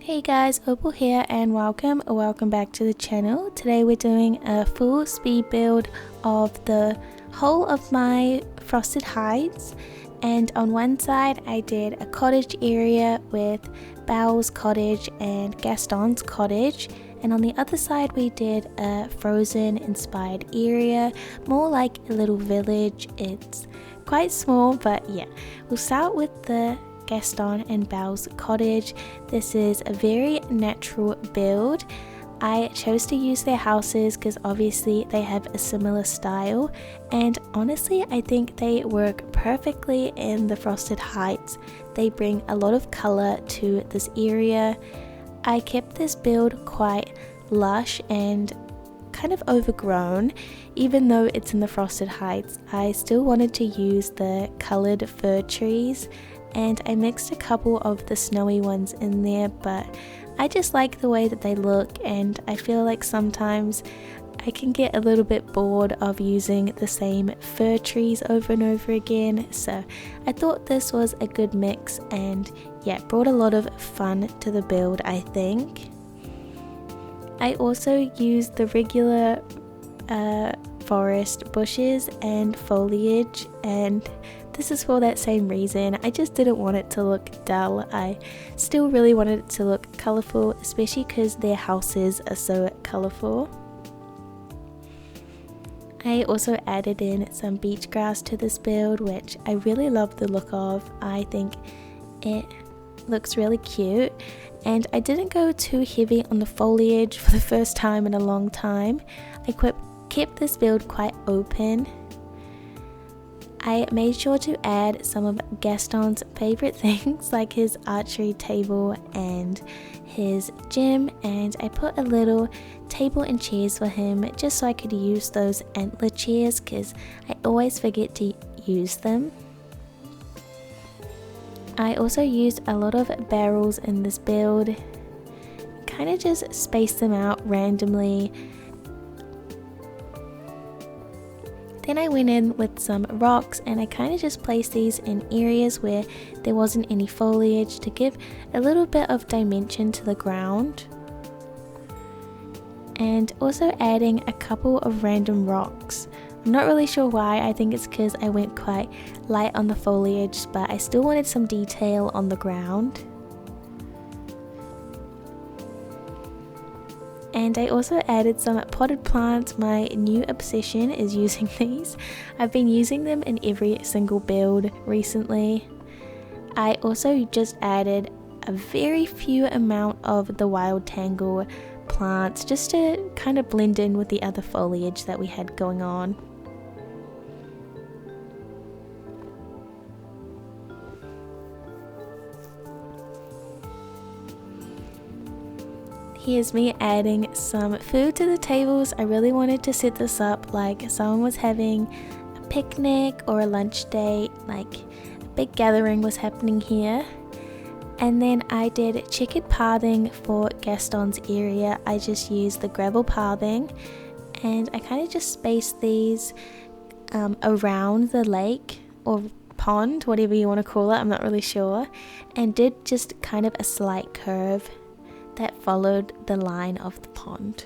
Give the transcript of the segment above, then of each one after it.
Hey guys, Opal here and welcome back to the channel. Today we're doing a full speed build of the whole of my frosted heights, and on one side I did a cottage area with Gastons Cottage and Gastons Cottage, and on the other side we did a frozen inspired area, more like a little village. It's quite small, but yeah, we'll start with the Gastons and Belle's cottage. This is a very natural build. I chose to use their houses because obviously they have a similar style, and honestly I think they work perfectly in the frosted heights. They bring a lot of color to this area. I kept this build quite lush and kind of overgrown. Even though it's in the frosted heights, I still wanted to use the colored fir trees, and I mixed a couple of the snowy ones in there, but I just like the way that they look, and I feel like sometimes I can get a little bit bored of using the same fir trees over and over again, so I thought this was a good mix, and yeah, brought a lot of fun to the build, I think. I also used the regular forest bushes and foliage, and this is for that same reason. I just didn't want it to look dull. I still really wanted it to look colourful, especially because their houses are so colourful. I also added in some beach grass to this build, which I really love the look of. I think it looks really cute, and I didn't go too heavy on the foliage for the first time in a long time. I kept this build quite open. I made sure to add some of Gaston's favourite things like his archery table and his gym, and I put a little table and chairs for him just so I could use those antler chairs because I always forget to use them. I also used a lot of barrels in this build, kind of just spaced them out randomly. Then I went in with some rocks, and I kind of just placed these in areas where there wasn't any foliage to give a little bit of dimension to the ground. And also adding a couple of random rocks. I'm not really sure why. I think it's because I went quite light on the foliage, but I still wanted some detail on the ground. And I also added some potted plants. My new obsession is using these. I've been using them in every single build recently. I also just added a very few amount of the wild tangle plants just to kind of blend in with the other foliage that we had going on. Here's me adding some food to the tables. I really wanted to set this up like someone was having a picnic or a lunch date, like a big gathering was happening here. And then I did checkered pathing for Gastons Area. I just used the gravel pathing, and I kind of just spaced these around the lake or pond, whatever you want to call it, I'm not really sure, and did just kind of a slight curve that followed the line of the pond.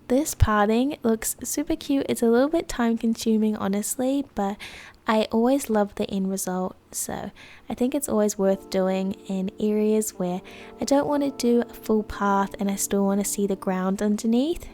This pathing looks super cute. It's a little bit time consuming honestly, but I always love the end result, so I think it's always worth doing in areas where I don't want to do a full path and I still want to see the ground underneath.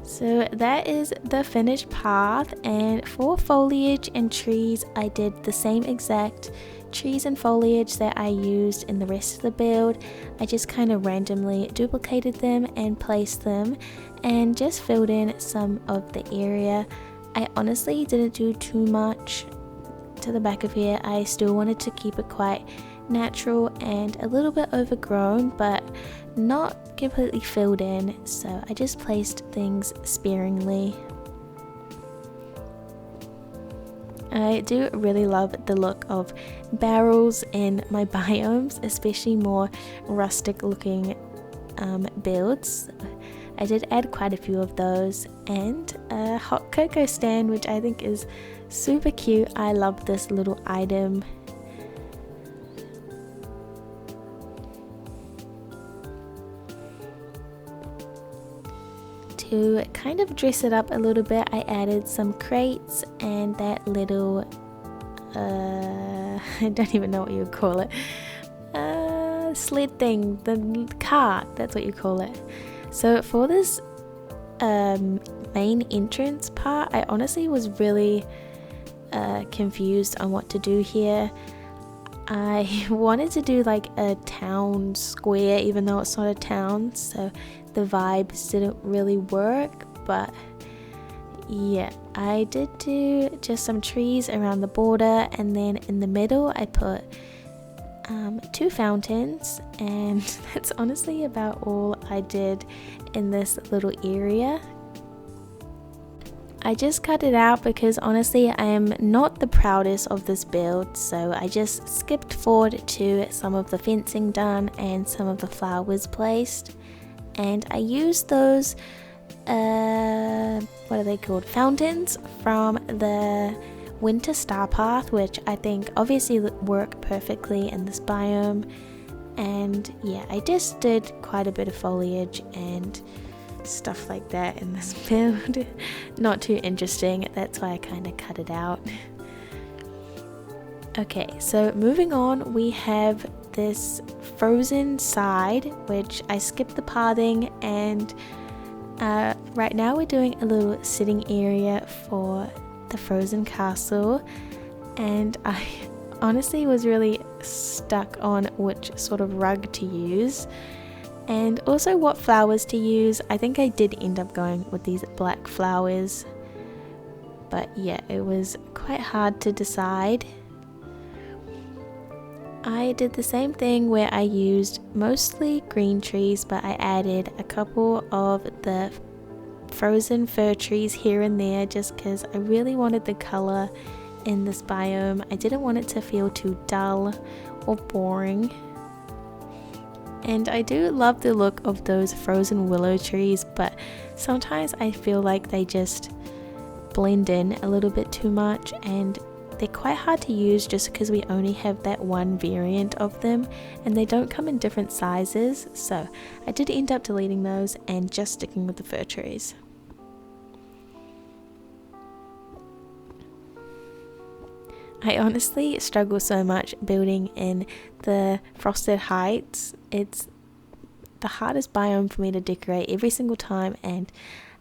So that is the finished path, and for foliage and trees I did the same exact trees and foliage that I used in the rest of the build. I just kind of randomly duplicated them and placed them and just filled in some of the area. I honestly didn't do too much to the back of here. I still wanted to keep it quite natural and a little bit overgrown, but not completely filled in, so I just placed things sparingly. I do really love the look of barrels in my biomes, especially more rustic looking builds. I did add quite a few of those, and a hot cocoa stand, which I think is super cute. I love this little item. To kind of dress it up a little bit, I added some crates and that little I don't even know what you would call it, sled thing, the cart, that's what you call it. So for this main entrance part, I honestly was really confused on what to do here. I wanted to do like a town square, even though it's not a town, so the vibes didn't really work. But yeah, I did do just some trees around the border, and then in the middle I put 2 fountains, and that's honestly about all I did in this little area. I just cut it out because honestly I am not the proudest of this build, so I just skipped forward to some of the fencing done and some of the flowers placed, and I used those what are they called, fountains from the winter star path, which I think obviously work perfectly in this biome. And yeah, I just did quite a bit of foliage and stuff like that in this build. Not too interesting, that's why I kind of cut it out. Okay, so moving on, we have this frozen side, which I skipped the pathing, and right now we're doing a little sitting area for the frozen castle, and I honestly was really stuck on which sort of rug to use and also what flowers to use. I think I did end up going with these black flowers, but yeah, it was quite hard to decide. I did the same thing where I used mostly green trees, but I added a couple of the frozen fir trees here and there just because I really wanted the color in this biome. I didn't want it to feel too dull or boring. And I do love the look of those frozen willow trees, but sometimes I feel like they just blend in a little bit too much, and they're quite hard to use just because we only have that one variant of them and they don't come in different sizes, so I did end up deleting those and just sticking with the fir trees. I honestly struggle so much building in the Frosted Heights. It's the hardest biome for me to decorate every single time, and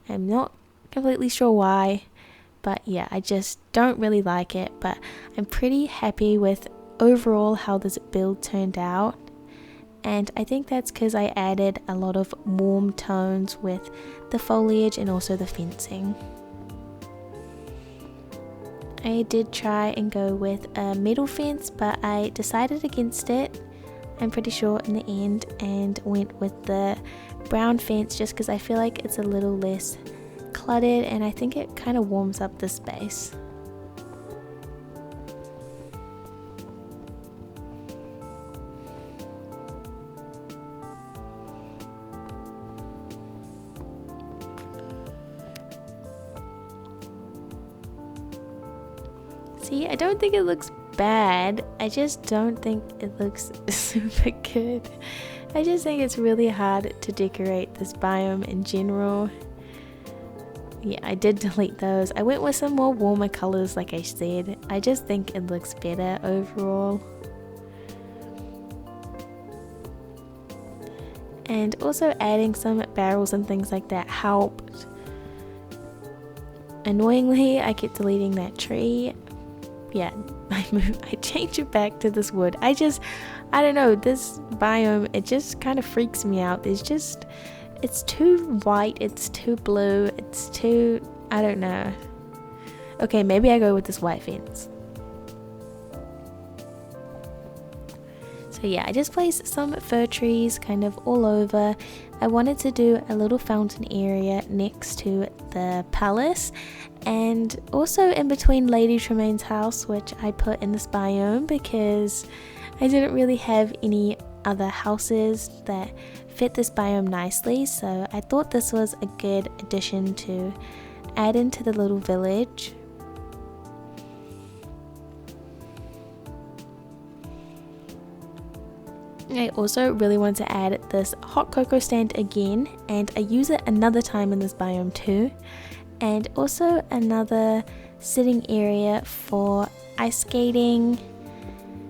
I'm not completely sure why, but yeah, I just don't really like it. But I'm pretty happy with overall how this build turned out, and I think that's because I added a lot of warm tones with the foliage and also the fencing. I did try and go with a metal fence, but I decided against it, I'm pretty sure, in the end, and went with the brown fence just because I feel like it's a little less cluttered and I think it kind of warms up the space. See, I don't think it looks bad, I just don't think it looks super good. I just think it's really hard to decorate this biome in general. Yeah, I did delete those. I went with some more warmer colors like I said. I just think it looks better overall. And also adding some barrels and things like that helped. Annoyingly, I kept deleting that tree. Yeah, I changed it back to this wood. I don't know, this biome, it just kind of freaks me out. It's too white, it's too blue, it's too, I don't know. Okay, maybe I go with this white fence. So yeah, I just placed some fir trees kind of all over. I wanted to do a little fountain area next to the palace, and also in between Lady Tremaine's house, which I put in this biome because I didn't really have any other houses that fit this biome nicely, so I thought this was a good addition to add into the little village. I also really want to add this hot cocoa stand again, and I use it another time in this biome too, and also another sitting area for ice skating,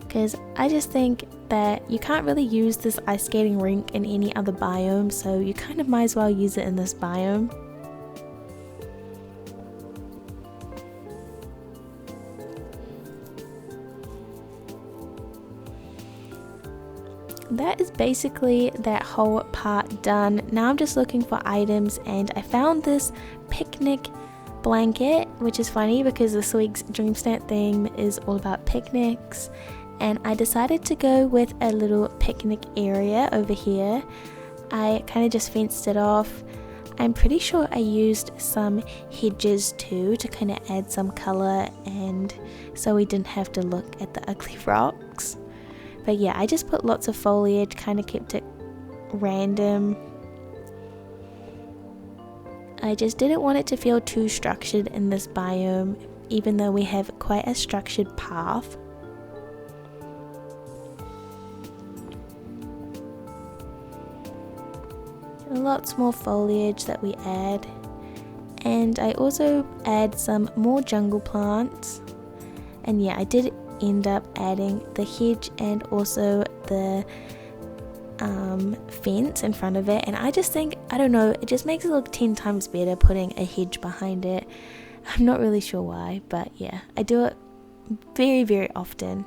because I just think that you can't really use this ice skating rink in any other biome, so you kind of might as well use it in this biome. That is basically that whole part done. Now I'm just looking for items, and I found this picnic blanket, which is funny because this week's Dreamstamp theme is all about picnics, and I decided to go with a little picnic area over here. I kind of just fenced it off. I'm pretty sure I used some hedges too to kind of add some color, and so we didn't have to look at the ugly rocks. But yeah, I just put lots of foliage, kind of kept it random. I just didn't want it to feel too structured in this biome, even though we have quite a structured path. Lots more foliage that we add. And I also add some more jungle plants. And yeah, I did end up adding the hedge and also the fence in front of it, and I just think, I don't know, it just makes it look 10 times better putting a hedge behind it. I'm not really sure why, but yeah, I do it very, very often.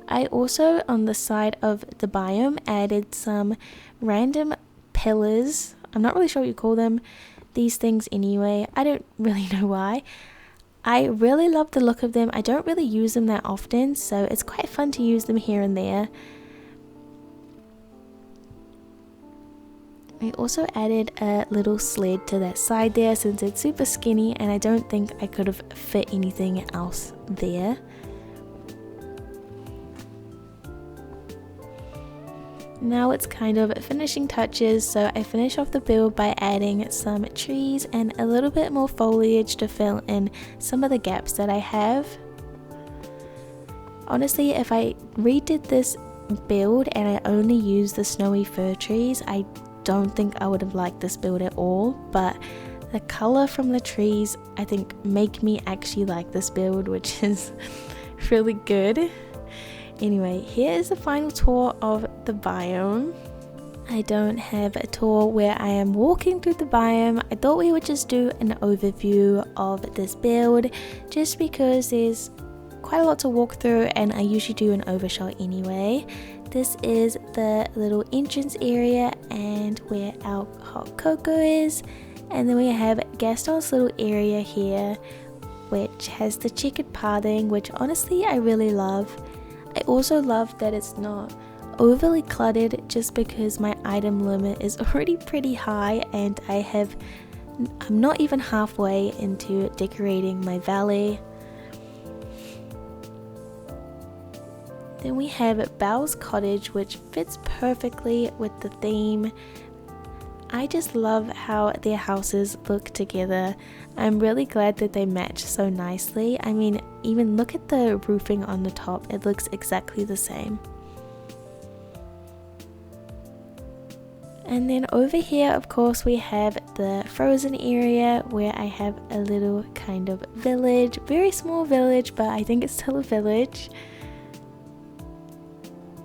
I also, on the side of the biome, added some random pillars. I'm not really sure what you call them, these things anyway. I don't really know why. I really love the look of them. I don't really use them that often, so it's quite fun to use them here and there. I also added a little sled to that side there since it's super skinny, and I don't think I could have fit anything else there. Now it's kind of finishing touches, so I finish off the build by adding some trees and a little bit more foliage to fill in some of the gaps that I have. Honestly, if I redid this build and I only used the snowy fir trees, I don't think I would have liked this build at all, but the color from the trees I think make me actually like this build, which is really good. Anyway, here is the final tour of the biome. I don't have a tour where I am walking through the biome. I thought we would just do an overview of this build just because there's quite a lot to walk through and I usually do an overshot anyway. This is the little entrance area and where our hot cocoa is, and then we have Gastons' little area here which has the checkered pathing, which honestly I really love. I also love that it's not overly cluttered just because my item limit is already pretty high and I'm not even halfway into decorating my valley. Then we have Gastons Cottage, which fits perfectly with the theme. I just love how their houses look together. I'm really glad that they match so nicely. I mean, even look at the roofing on the top, it looks exactly the same. And then over here, of course, we have the frozen area where I have a little kind of village, very small village, but I think it's still a village.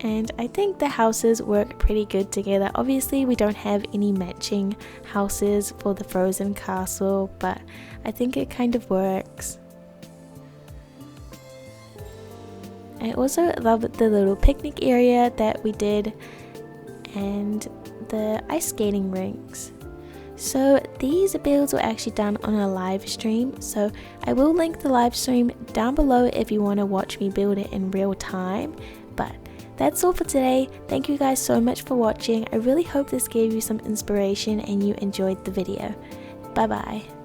And I think the houses work pretty good together. Obviously we don't have any matching houses for the frozen castle, but I think it kind of works. I also love the little picnic area that we did and the ice skating rinks. So these builds were actually done on a live stream, so I will link the live stream down below if you want to watch me build it in real time. But that's all for today. Thank you guys so much for watching. I really hope this gave you some inspiration and you enjoyed the video. Bye bye.